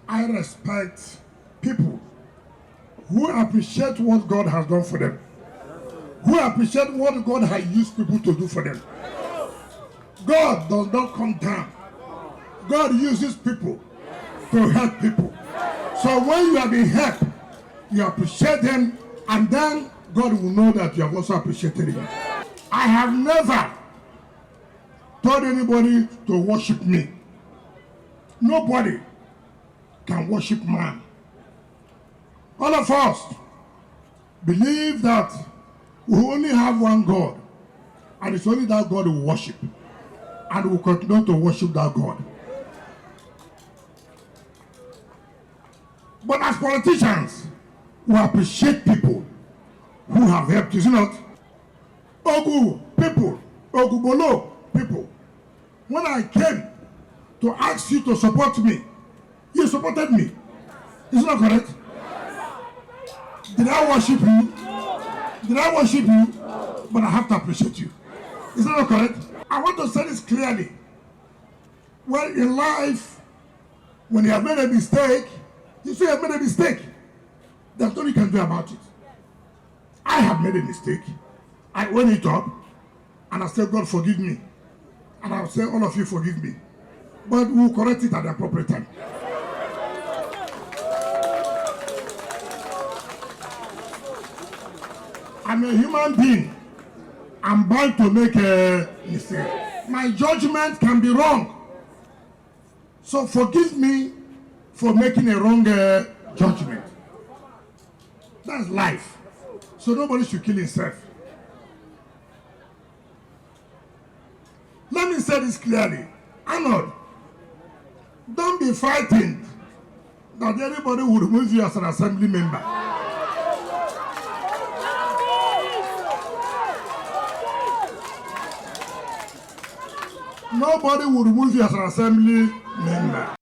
I respect people who appreciate what God has done for them, who appreciate what God has used people to do for them. God does not come down. God uses people to help people. So when you have been helped, you appreciate them, and then God will know that you have also appreciated him. I have never told anybody to worship me. Nobody can worship man. All of us believe that we only have one God, and it's only that God we worship, and we will continue to worship that God. But as politicians, we appreciate people who have helped, is it not? Ogu people, Ogubolo people, when I came to ask you to support me, you supported me. Is it not correct? Did I worship you? Did I worship you? But I have to appreciate you. Is that not correct? I want to say this clearly. Well, in life, when you have made a mistake, you say you have made a mistake. There's nothing you can do about it. I have made a mistake. I own it up, and I said, God, forgive me. And I'll say, all of you forgive me. But we'll correct it at the appropriate time. I'm a human being. I'm bound to make a mistake. My judgment can be wrong. So forgive me for making a wrong judgment. That's life. So nobody should kill himself. Let me say this clearly. Arnold, don't be frightened that anybody will remove you as an assembly member. Nobody will remove you as an assembly member.